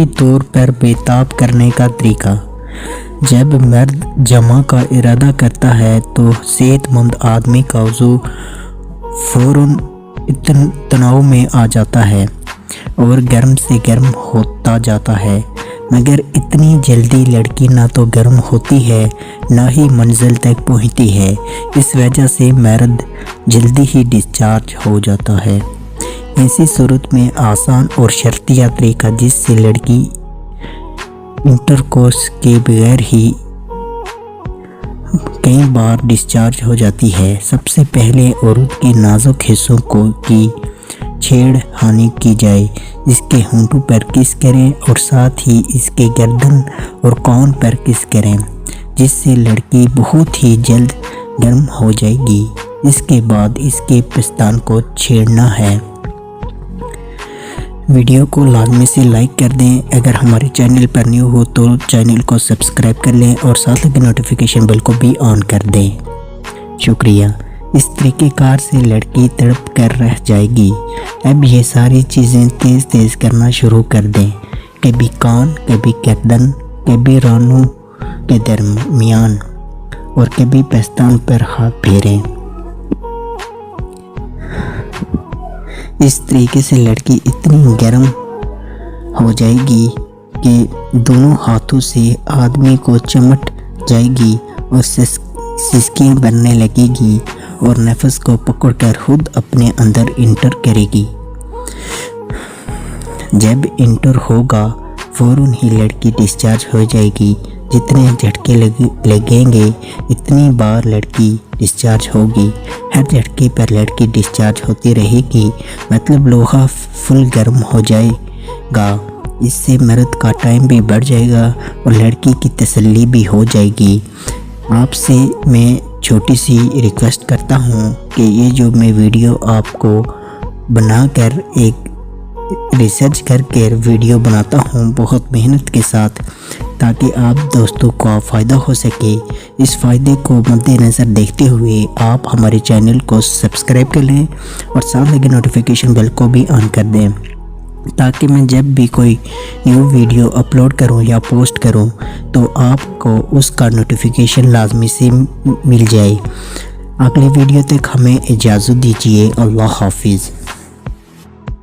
طور پر بیتاب کرنے کا طریقہ۔ جب مرد جمع کا ارادہ کرتا ہے تو صحت مند آدمی کا وضو فوراً تناؤ میں آ جاتا ہے اور گرم سے گرم ہوتا جاتا ہے، مگر اتنی جلدی لڑکی نہ تو گرم ہوتی ہے نہ ہی منزل تک پہنچتی ہے۔ اس وجہ سے مرد جلدی ہی ڈسچارج ہو جاتا ہے۔ ایسی صورت میں آسان اور شرطیہ طریقہ جس سے لڑکی انٹرکورس کے بغیر ہی کئی بار ڈسچارج ہو جاتی ہے۔ سب سے پہلے عورت کے نازک حصوں کی چھیڑ خانی کی جائے، اس کے ہونٹوں پر کس کریں اور ساتھ ہی اس کے گردن اور کان پر کس کریں، جس سے لڑکی بہت ہی جلد گرم ہو جائے گی۔ اس کے بعد اس کے پستان کو چھیڑنا ہے۔ ویڈیو کو لازمی سے لائک کر دیں۔ اگر ہمارے چینل پر نیو ہو تو چینل کو سبسکرائب کر لیں اور ساتھ لگے نوٹیفیکیشن بیل کو بھی آن کر دیں۔ شکریہ۔ اس طریقہ کار سے لڑکی تڑپ کر رہ جائے گی۔ اب یہ ساری چیزیں تیز تیز کرنا شروع کر دیں، کبھی کان، کبھی گردن، کبھی رانوں کے درمیان اور کبھی پستان پر ہاتھ پھیریں۔ اس طریقے سے لڑکی اتنی گرم ہو جائے گی کہ دونوں ہاتھوں سے آدمی کو چمٹ جائے گی اور سسکیاں بننے لگے گی اور نفس کو پکڑ کر خود اپنے اندر انٹر کرے گی۔ جب انٹر ہوگا فوراً ہی لڑکی ڈسچارج ہو جائے گی۔ جتنے جھٹکے لگیں گے اتنی بار لڑکی ڈسچارج ہوگی۔ ہر جھٹکے پر لڑکی ڈسچارج ہوتی رہے گی، مطلب لوہا فل گرم ہو جائے گا۔ اس سے مرد کا ٹائم بھی بڑھ جائے گا اور لڑکی کی تسلی بھی ہو جائے گی۔ آپ سے میں چھوٹی سی ریکویسٹ کرتا ہوں کہ یہ جو میں ویڈیو آپ کو بنا کر ایک ریسرچ کر کے ویڈیو بناتا ہوں بہت محنت کے ساتھ، تاکہ آپ دوستوں کو فائدہ ہو سکے، اس فائدے کو مد نظر دیکھتے ہوئے آپ ہمارے چینل کو سبسکرائب کر لیں اور ساتھ لگے نوٹیفیکیشن بیل کو بھی آن کر دیں، تاکہ میں جب بھی کوئی نیو ویڈیو اپلوڈ کروں یا پوسٹ کروں تو آپ کو اس کا نوٹیفیکیشن لازمی سے مل جائے۔ اگلی ویڈیو تک ہمیں اجازت دیجیے۔ اللہ حافظ۔